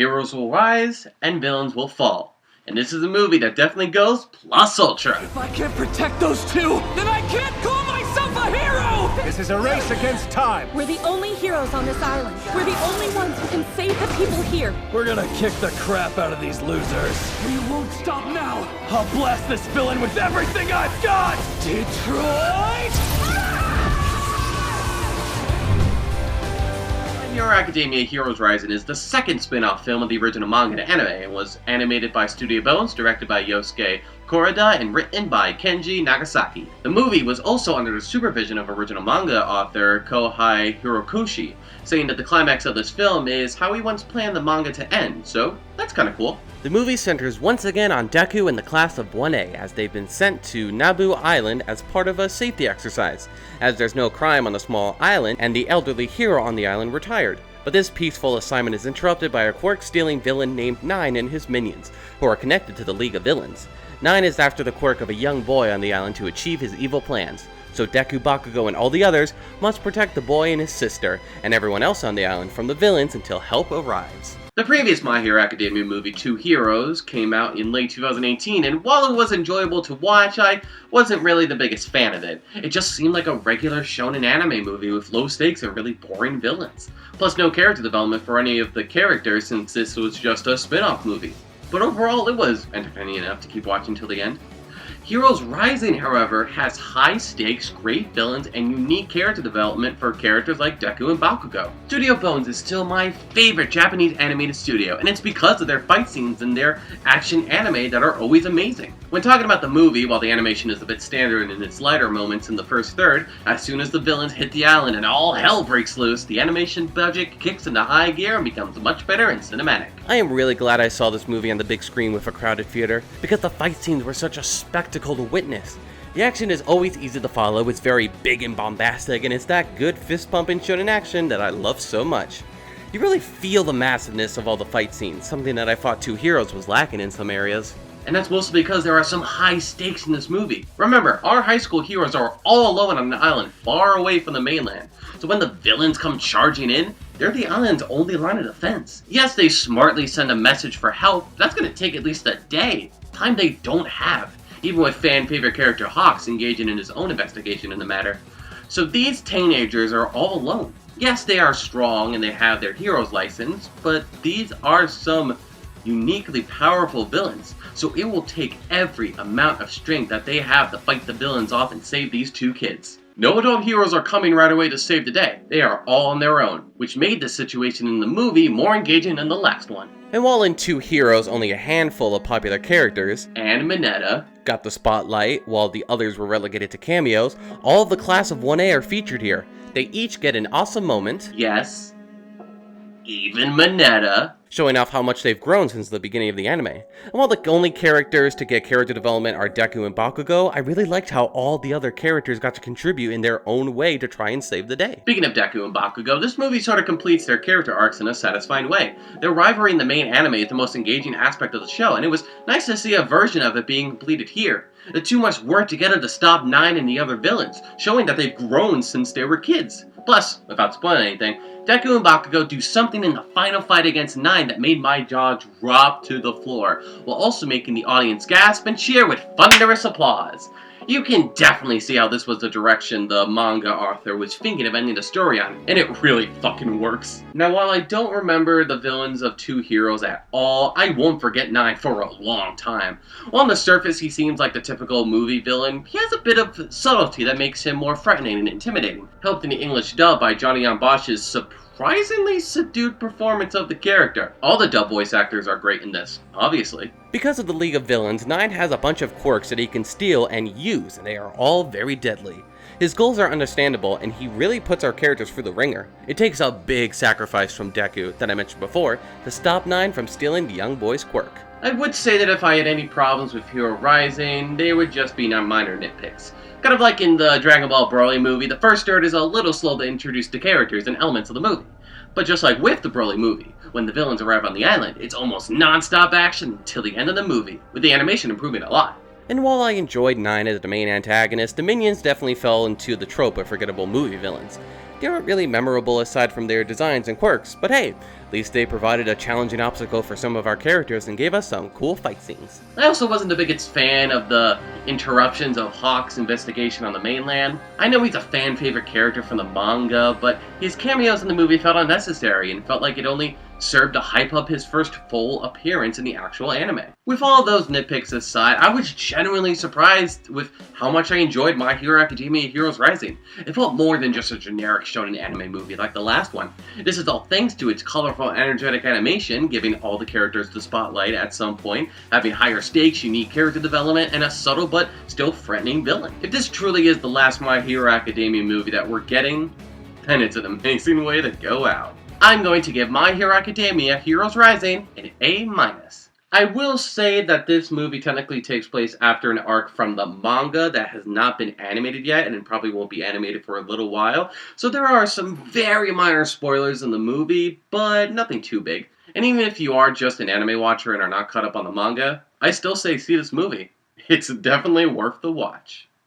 Heroes will rise, and villains will fall. And this is a movie that definitely goes plus ultra. If I can't protect those two, then I can't call myself a hero! This is a race against time. We're the only heroes on this island. We're the only ones who can save the people here. We're gonna kick the crap out of these losers. We won't stop now. I'll blast this villain with everything I've got! Detroit! My Hero Academia Heroes Rising is the second spin-off film of the original manga to anime and was animated by Studio Bones, directed by Yosuke Kurada, and written by Kenji Nagasaki. The movie was also under the supervision of original manga author Kohei Hirokoshi, saying that the climax of this film is how he once planned the manga to end, so that's kinda cool. The movie centers once again on Deku and the class of 1A as they've been sent to Naboo Island as part of a safety exercise, as there's no crime on the small island and the elderly hero on the island retired. But this peaceful assignment is interrupted by a quirk-stealing villain named Nine and his minions, who are connected to the League of Villains. Nine is after the quirk of a young boy on the island to achieve his evil plans, so Deku, Bakugo, and all the others must protect the boy and his sister, and everyone else on the island from the villains until help arrives. The previous My Hero Academia movie, Two Heroes, came out in late 2018, and while it was enjoyable to watch, I wasn't really the biggest fan of it. It just seemed like a regular shonen anime movie with low stakes and really boring villains. Plus no character development for any of the characters since this was just a spin-off movie. But overall, it was entertaining enough to keep watching till the end. Heroes Rising, however, has high stakes, great villains, and unique character development for characters like Deku and Bakugo. Studio Bones is still my favorite Japanese animated studio, and it's because of their fight scenes and their action anime that are always amazing. When talking about the movie, while the animation is a bit standard in its lighter moments in the first third, as soon as the villains hit the island and all hell breaks loose, the animation budget kicks into high gear and becomes much better and cinematic. I am really glad I saw this movie on the big screen with a crowded theater, because the fight scenes were such a spectacle to witness. The action is always easy to follow, it's very big and bombastic, and it's that good fist-pumping shonen action that I love so much. You really feel the massiveness of all the fight scenes, something that I thought Two Heroes was lacking in some areas. And that's mostly because there are some high stakes in this movie. Remember, our high school heroes are all alone on an island far away from the mainland. So when the villains come charging in, they're the island's only line of defense. Yes, they smartly send a message for help, but that's going to take at least a day. Time they don't have, even with fan favorite character Hawks engaging in his own investigation in the matter. So these teenagers are all alone. Yes, they are strong and they have their hero's license, but these are some uniquely powerful villains, so it will take every amount of strength that they have to fight the villains off and save these two kids. No adult heroes are coming right away to save the day. They are all on their own, which made this situation in the movie more engaging than the last one. And while in Two Heroes only a handful of popular characters, and Mineta, got the spotlight while the others were relegated to cameos, all of the class of 1A are featured here. They each get an awesome moment, yes, even Mineta, showing off how much they've grown since the beginning of the anime. And while the only characters to get character development are Deku and Bakugo, I really liked how all the other characters got to contribute in their own way to try and save the day. Speaking of Deku and Bakugo, this movie sort of completes their character arcs in a satisfying way. Their rivalry in the main anime is the most engaging aspect of the show, and it was nice to see a version of it being completed here. The two must work together to stop Nine and the other villains, showing that they've grown since they were kids. Plus, without spoiling anything, Deku and Bakugo do something in the final fight against Nine that made my jaw drop to the floor, while also making the audience gasp and cheer with thunderous applause. You can definitely see how this was the direction the manga author was thinking of ending the story on, and it really fucking works. Now, while I don't remember the villains of Two Heroes at all, I won't forget Nine for a long time. While on the surface he seems like the typical movie villain, he has a bit of subtlety that makes him more threatening and intimidating, helped in the English dub by Johnny Yong Bosch's surprisingly subdued performance of the character. All the dub voice actors are great in this, obviously. Because of the League of Villains, Nine has a bunch of quirks that he can steal and use, and they are all very deadly. His goals are understandable, and he really puts our characters through the ringer. It takes a big sacrifice from Deku, that I mentioned before, to stop Nine from stealing the young boy's quirk. I would say that if I had any problems with Hero Rising, they would just be minor nitpicks. Kind of like in the Dragon Ball Broly movie, the first third is a little slow to introduce the characters and elements of the movie. But just like with the Broly movie, when the villains arrive on the island, it's almost non-stop action until the end of the movie, with the animation improving a lot. And while I enjoyed Nine as the main antagonist, the minions definitely fell into the trope of forgettable movie villains. They weren't really memorable aside from their designs and quirks, but hey, at least they provided a challenging obstacle for some of our characters and gave us some cool fight scenes. I also wasn't the biggest fan of the interruptions of Hawk's investigation on the mainland. I know he's a fan favorite character from the manga, but his cameos in the movie felt unnecessary and felt like it only served to hype up his first full appearance in the actual anime. With all those nitpicks aside, I was genuinely surprised with how much I enjoyed My Hero Academia Heroes Rising. It felt more than just a generic shonen anime movie like the last one. This is all thanks to its colorful, energetic animation, giving all the characters the spotlight at some point, having higher stakes, unique character development, and a subtle but still threatening villain. If this truly is the last My Hero Academia movie that we're getting, then it's an amazing way to go out. I'm going to give My Hero Academia Heroes Rising an A-. I will say that this movie technically takes place after an arc from the manga that has not been animated yet, and it probably won't be animated for a little while, so there are some very minor spoilers in the movie, but nothing too big. And even if you are just an anime watcher and are not caught up on the manga, I still say see this movie. It's definitely worth the watch.